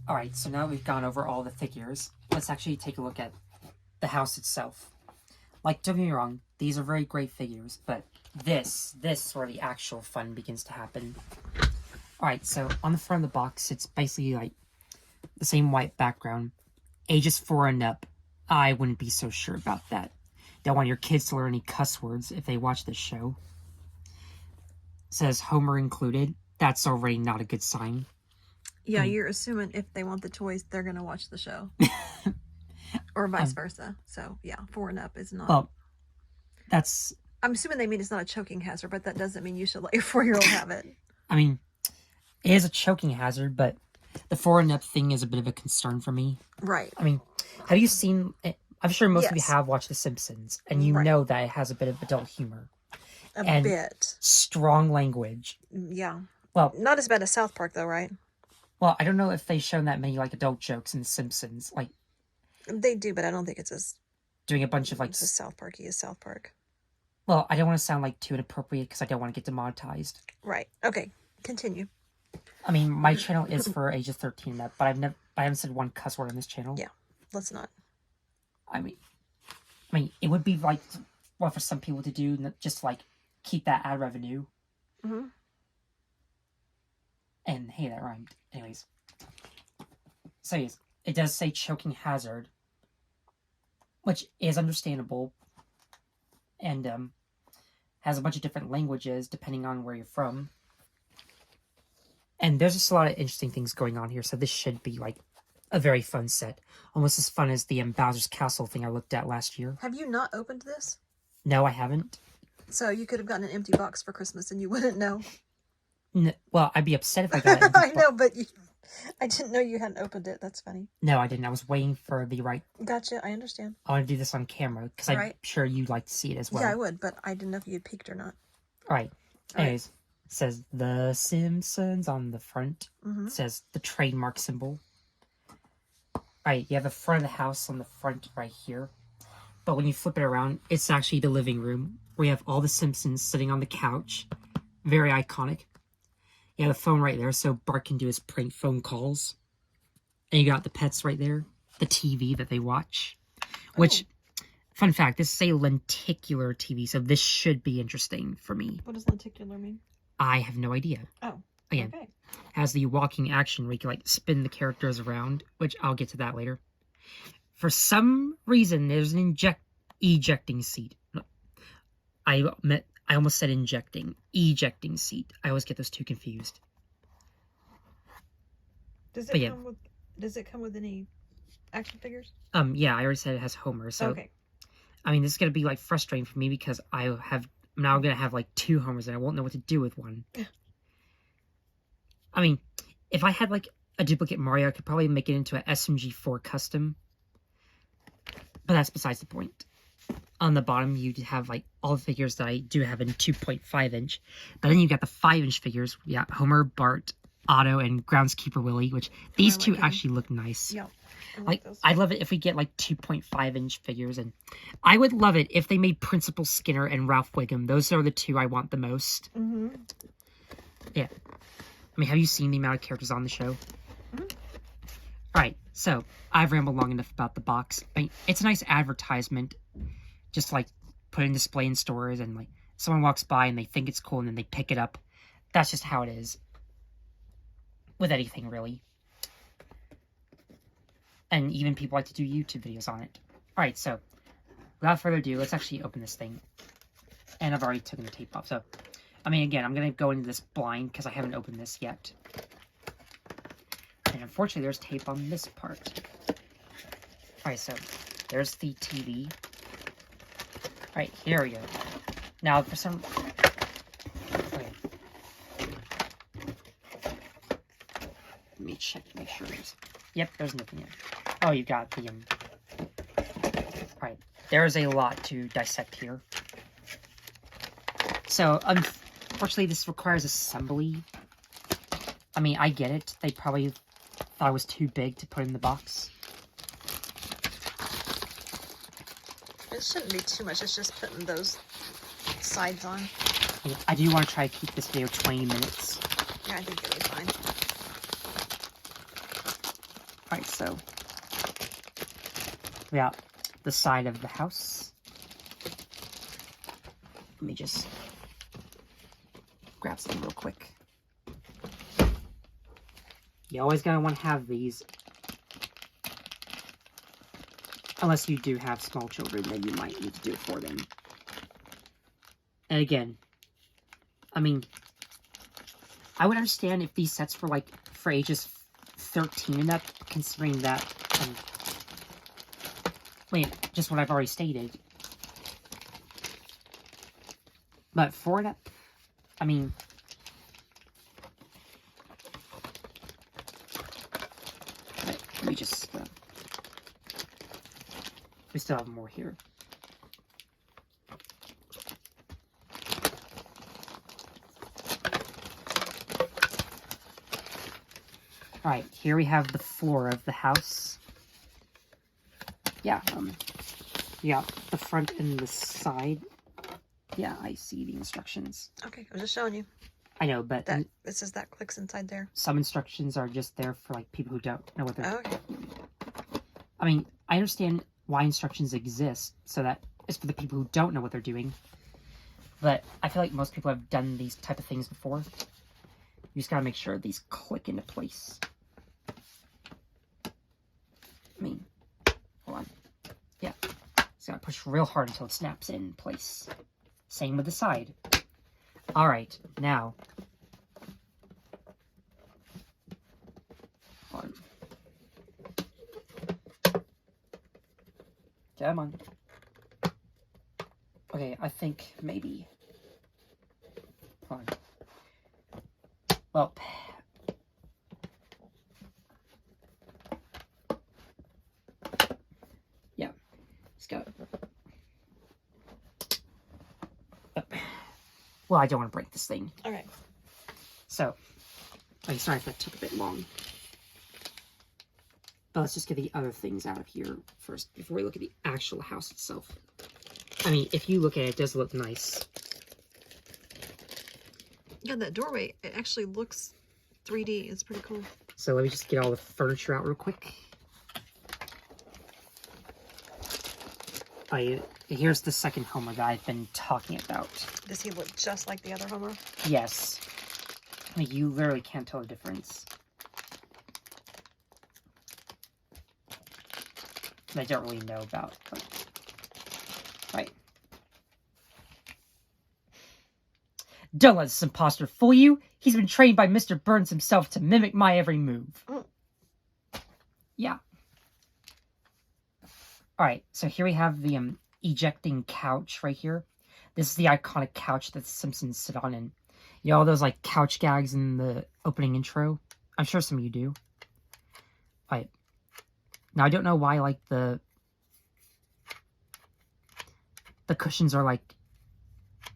Alright, so now we've gone over all the figures, let's actually take a look at the house itself. Like, don't get me wrong, these are very great figures, but this is where the actual fun begins to happen. Alright, so on the front of the box, it's basically like the same white background. Ages 4 and up, I wouldn't be so sure about that. Don't want your kids to learn any cuss words if they watch this show. It says Homer included. That's already not a good sign. Yeah, you're assuming if they want the toys, they're going to watch the show. Or vice versa. So, yeah, 4 and up is not... Well, that's... I'm assuming they mean it's not a choking hazard, but that doesn't mean you should let your 4-year-old have it. I mean, it is a choking hazard, but the 4 and up thing is a bit of a concern for me. Right. I mean, have you seen... I'm sure most of you have watched The Simpsons, and you know that it has a bit of adult humor. A bit. Strong language. Yeah. Well... Not as bad as South Park, though, right? Well, I don't know if they've shown that many, like, adult jokes in The Simpsons. Like... They do, but I don't think it's as... Doing a bunch of, like... It's as South Parky as South Park. Well, I don't want to sound, like, too inappropriate, because I don't want to get demonetized. Right. Okay. Continue. I mean, my channel is for ages 13 and up, but I haven't said one cuss word on this channel. Yeah. Let's not. I mean, it would be, like, well, for some people to do, just, like, keep that ad revenue. Mm-hmm. And, hey, that rhymed. Anyways. So, yes, it does say choking hazard, which is understandable, and, has a bunch of different languages, depending on where you're from. And there's just a lot of interesting things going on here, so this should be, like, a very fun set. Almost as fun as the Bowser's Castle thing I looked at last year. Have you not opened this? No, I haven't. So you could have gotten an empty box for Christmas and you wouldn't know. Well, I'd be upset if I got it. I know, but I didn't know you hadn't opened it. That's funny. No, I didn't. I was waiting for the right... Gotcha, I understand. I want to do this on camera, because I'm sure you'd like to see it as well. Yeah, I would, but I didn't know if you had peeked or not. Alright. Anyways, it says The Simpsons on the front. It says the trademark symbol. Alright, you have the front of the house on the front right here. But when you flip it around, it's actually the living room, where you have all the Simpsons sitting on the couch. Very iconic. You have the phone right there, so Bart can do his prank phone calls. And you got the pets right there. The TV that they watch. Which, fun fact, this is a lenticular TV, so this should be interesting for me. What does lenticular mean? I have no idea. Oh, again, has the walking action where you can, like, spin the characters around, which I'll get to that later. For some reason, there's an ejecting seat. I almost said injecting. Ejecting seat. I always get those two confused. Does it come with any action figures? Yeah, I already said it has Homer, so... Okay. I mean, this is going to be, like, frustrating for me because I'm now going to have, like, 2 Homers and I won't know what to do with one. I mean, if I had, like, a duplicate Mario, I could probably make it into a SMG4 custom. But that's besides the point. On the bottom, you have, like, all the figures that I do have in 2.5 inch. But then you got the 5 inch figures. Yeah, Homer, Bart, Otto, and Groundskeeper Willie, which these two actually look nice. Yeah. Like, I'd love it if we get, like, 2.5 inch figures. And I would love it if they made Principal Skinner and Ralph Wiggum. Those are the two I want the most. Mm-hmm. Yeah. I mean, have you seen the amount of characters on the show? Mm-hmm. Alright, so I've rambled long enough about the box. I mean, it's a nice advertisement. Just, like, put in display in stores and, like, someone walks by and they think it's cool and then they pick it up. That's just how it is. With anything, really. And even people like to do YouTube videos on it. Alright, so, without further ado, let's actually open this thing. And I've already taken the tape off, so... I mean, again, I'm going to go into this blind, because I haven't opened this yet. And unfortunately, there's tape on this part. Alright, so, there's the TV. Alright, here we go. Now, for some... Okay. Let me check to make sure there's... Yep, there's nothing yet. Oh, you got the, Alright, there's a lot to dissect here. So, unfortunately, this requires assembly. I mean, I get it. They probably thought it was too big to put in the box. It shouldn't be too much. It's just putting those sides on. Yeah, I do want to try to keep this video 20 minutes. Yeah, I think it'll be fine. Alright, so we got the side of the house. Let me just grab some real quick. You always gotta want to have these. Unless you do have small children, then you might need to do it for them. And again, I mean, I would understand if these sets were like for ages 13 and up, considering that, wait, just what I've already stated. But for that, I mean, let me just, we still have more here. Alright, here we have the floor of the house. Yeah, yeah, the front and the side. Yeah, I see the instructions. Okay, I was just showing you. I know, but that it says that clicks inside there. Some instructions are just there for like people who don't know what they're okay. I mean, I understand why instructions exist, so that it's for the people who don't know what they're doing. But I feel like most people have done these type of things before. You just gotta make sure these click into place. I mean, hold on. Yeah. Just gotta push real hard until it snaps in place. Same with the side. Alright, now. Hold on. Come on. Okay, I think maybe. Hold on. Well. Yeah. Just go. Well, I don't want to break this thing. Okay. So, I'm sorry if that took a bit long. But let's just get the other things out of here first before we look at the actual house itself. I mean, if you look at it, it does look nice. Yeah, that doorway, it actually looks 3D. It's pretty cool. So let me just get all the furniture out real quick. Here's the second Homer that I've been talking about. Does he look just like the other Homer? Yes. I mean, you literally can't tell the difference. I don't really know about, but... Right. Don't let this imposter fool you. He's been trained by Mr. Burns himself to mimic my every move. Yeah. Alright, so here we have the ejecting couch right here. This is the iconic couch that the Simpsons sit on, and you know all those like couch gags in the opening intro? I'm sure some of you do. Alright. Now I don't know why like the cushions are like, I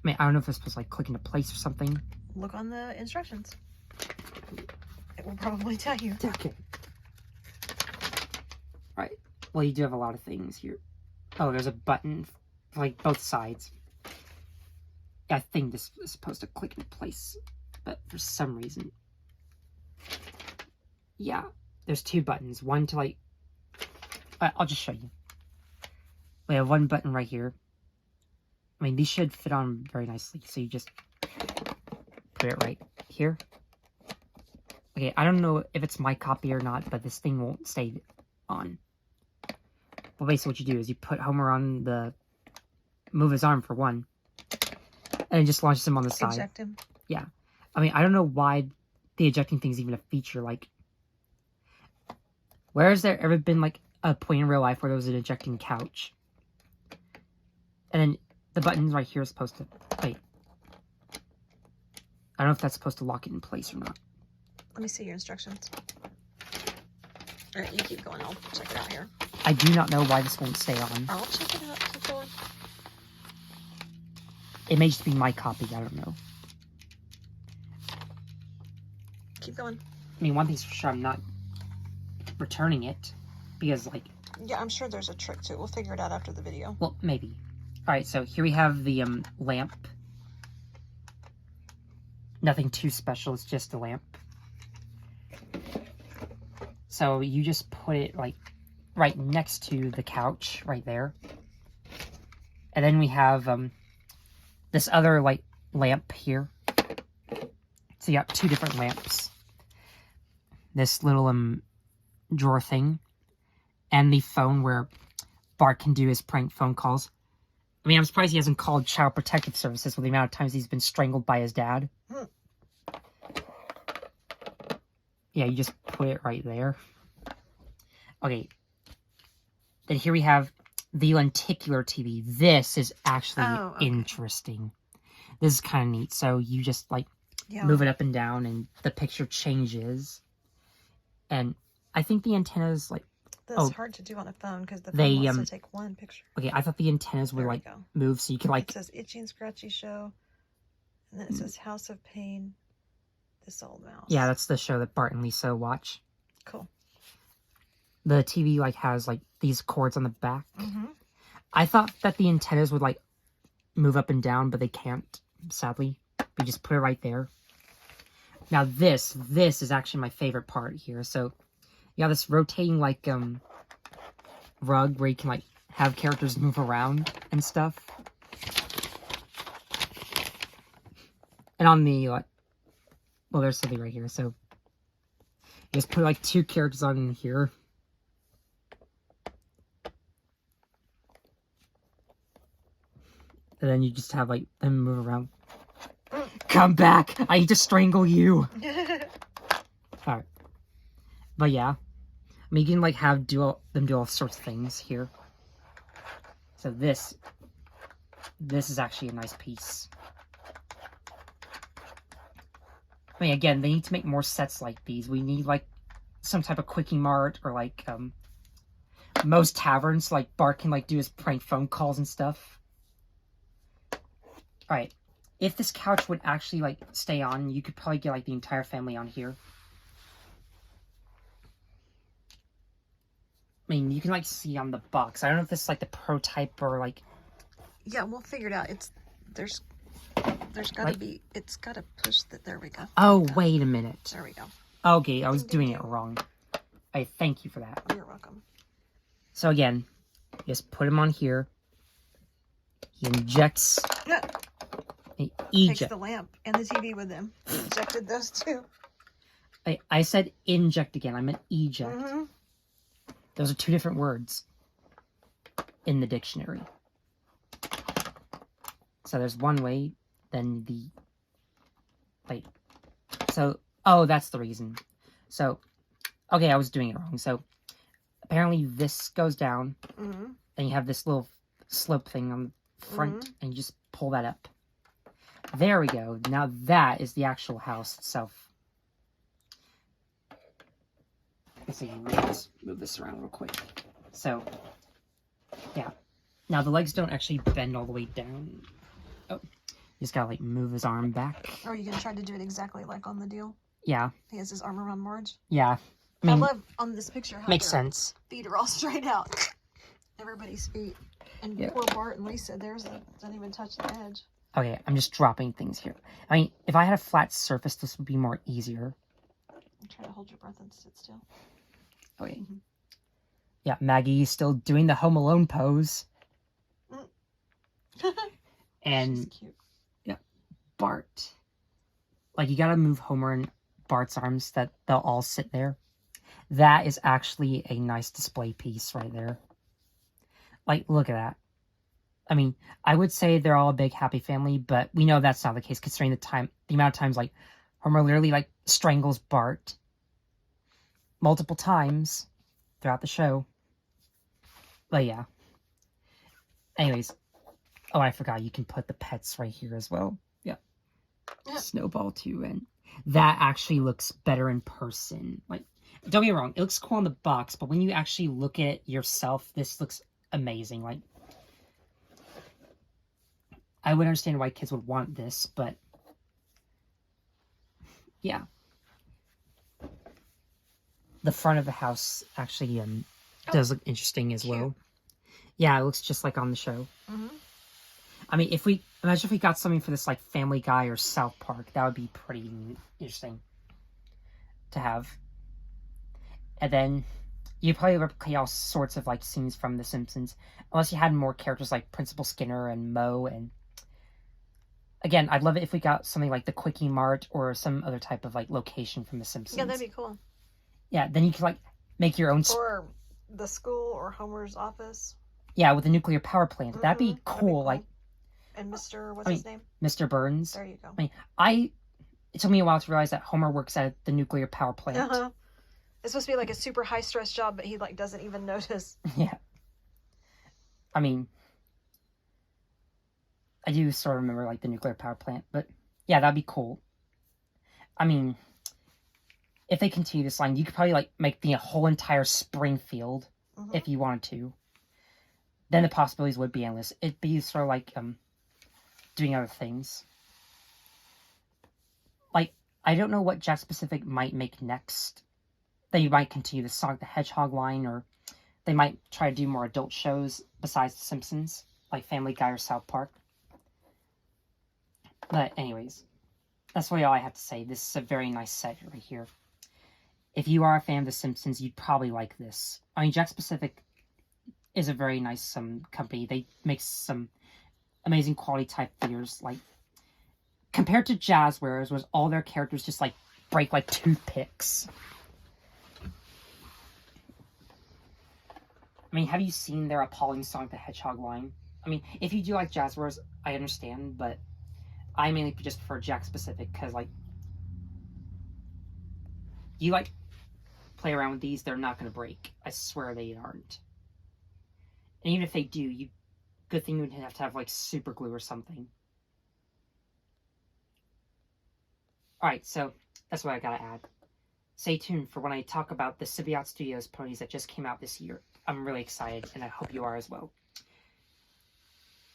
mean, I don't know if they're supposed to like click into place or something. Look on the instructions. It will probably tell you. Okay. Right. Well, you do have a lot of things here. Oh, there's a button for like both sides. I think this is supposed to click into place, but for some reason, yeah, there's two buttons. One to like, I'll just show you. We have one button right here. I mean, these should fit on very nicely. So you just put it right here. Okay, I don't know if it's my copy or not, but this thing won't stay on. Well, basically what you do is you put Homer on the, move his arm for one, and it just launches him on the side. Eject him. Yeah. I mean, I don't know why the ejecting thing is even a feature. Like, where has there ever been, like, a point in real life where there was an ejecting couch? And then the button right here is supposed to, wait. I don't know if that's supposed to lock it in place or not. Let me see your instructions. Alright, you keep going. I'll check it out here. I do not know why this won't stay on. I'll check it out. Keep going. It may just be my copy. I don't know. Keep going. I mean, one thing's for sure, I'm not returning it. Because, like... Yeah, I'm sure there's a trick to it. We'll figure it out after the video. Well, maybe. Alright, so here we have the lamp. Nothing too special. It's just a lamp. So you just put it like right next to the couch right there. And then we have this other like lamp here. So you got two different lamps. This little drawer thing. And the phone where Bart can do his prank phone calls. I mean, I'm surprised he hasn't called Child Protective Services with the amount of times he's been strangled by his dad. Yeah, you just put it right there. Okay. Then here we have the lenticular TV. This is actually interesting. This is kind of neat. So you just like move it up and down and the picture changes. And I think the antennas like... That's hard to do on a phone because the phone wants to take one picture. Okay, I thought the antennas would like move so you could like... It says Itchy and Scratchy Show. And then it says House of Pain. This Old Mouse. Yeah, that's the show that Bart and Lisa watch. Cool. The TV like has like these cords on the back. Mm-hmm. I thought that the antennas would like move up and down, but they can't, sadly. We just put it right there. Now this is actually my favorite part here. So you have this rotating like rug where you can like have characters move around and stuff. And on the well, there's something right here. So you just put like two characters on here. And then you just have like them move around. Come back! I need to strangle you! Alright. But yeah. I mean, you can like have them do all sorts of things here. So this is actually a nice piece. I mean, again, they need to make more sets like these. We need like some type of quickie mart or like most taverns, like Bart can like do his prank phone calls and stuff. Alright, if this couch would actually, like, stay on, you could probably get, like, the entire family on here. I mean, you can, like, see on the box. I don't know if this is, like, the prototype or, like... Yeah, we'll figure it out. There's gotta like, be... It's gotta push the... There we go. Oh, wait a minute. There we go. Okay, I was doing it wrong. I thank you for that. You're welcome. So, again, just put him on here. He injects... He ejects. Takes the lamp and the TV with him. Ejected those two. I said inject again. I meant eject. Mm-hmm. Those are two different words in the dictionary. So there's one way, then the... Wait. So, oh, that's the reason. So, okay, I was doing it wrong. So, apparently this goes down, and you have this little slope thing on the front, and you just pull that up. There we go. Now that is the actual house itself. Let's see, let's move this around real quick. So, yeah. Now the legs don't actually bend all the way down. Oh, you just gotta like move his arm back. Oh, are you gonna try to do it exactly like on the deal? Yeah. He has his arm around Marge? Yeah. I mean, love on this picture how makes sense. Feet are all straight out. Everybody's feet. And poor Bart and Lisa, theirs doesn't even touch the edge. Okay, I'm just dropping things here. I mean, if I had a flat surface, this would be more easier. Try to hold your breath and sit still. Okay. Yeah, Maggie's still doing the Home Alone pose. And she's cute. Yeah, Bart. Like, you gotta move Homer and Bart's arms that they'll all sit there. That is actually a nice display piece right there. Like, look at that. I mean, I would say they're all a big happy family, but we know that's not the case considering the amount of times, like, Homer literally, like, strangles Bart multiple times throughout the show. But yeah. Anyways. Oh, I forgot you can put the pets right here as well. Yeah. Snowball too, and that actually looks better in person. Like, don't get me wrong, it looks cool on the box, but when you actually look at it yourself, this looks amazing. Like, I would understand why kids would want this, but yeah. The front of the house actually does look interesting as well. Yeah, it looks just like on the show. I mean, imagine if we got something for this, like, Family Guy or South Park. That would be pretty interesting to have. And then you probably replicate all sorts of like scenes from The Simpsons, unless you had more characters like Principal Skinner and Moe. And again, I'd love it if we got something like the Quickie Mart or some other type of like location from The Simpsons. Yeah, that'd be cool. Yeah, then you could like make your own. Or the school or Homer's office. Yeah, with a nuclear power plant. That'd be cool. That'd be cool. Like, and what's his name? Mr. Burns. There you go. It took me a while to realize that Homer works at the nuclear power plant. It's supposed to be like a super high stress job, but he like doesn't even notice. Yeah. I mean, I do sort of remember like the nuclear power plant, but yeah, that'd be cool. I mean, if they continue this line, you could probably like make the whole entire Springfield if you wanted to. Then the possibilities would be endless. It'd be sort of like doing other things. Like, I don't know what Jack Specific might make next. They might continue the Sonic the Hedgehog line, or they might try to do more adult shows besides The Simpsons, like Family Guy or South Park. But anyways, that's really all I have to say. This is a very nice set right here. If you are a fan of The Simpsons, you'd probably like this. I mean, Jack Specific is a very nice company. They make some amazing quality type figures. Like, compared to Jazzwares, was all their characters just like break like toothpicks. I mean, have you seen their appalling Sonic the Hedgehog line? I mean, if you do like Jazzwares, I understand, but I mainly just prefer Jack Specific because, like, you like play around with these, they're not going to break. I swear they aren't. And even if they do, good thing you would have to have like super glue or something. Alright, so that's what I gotta add. Stay tuned for when I talk about the Symbiote Studios ponies that just came out this year. I'm really excited, and I hope you are as well.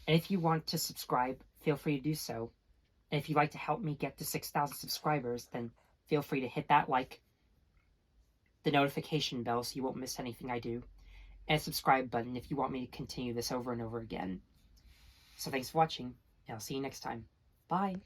And if you want to subscribe, feel free to do so. And if you'd like to help me get to 6,000 subscribers, then feel free to hit that like, the notification bell so you won't miss anything I do, and a subscribe button if you want me to continue this over and over again. So thanks for watching, and I'll see you next time. Bye!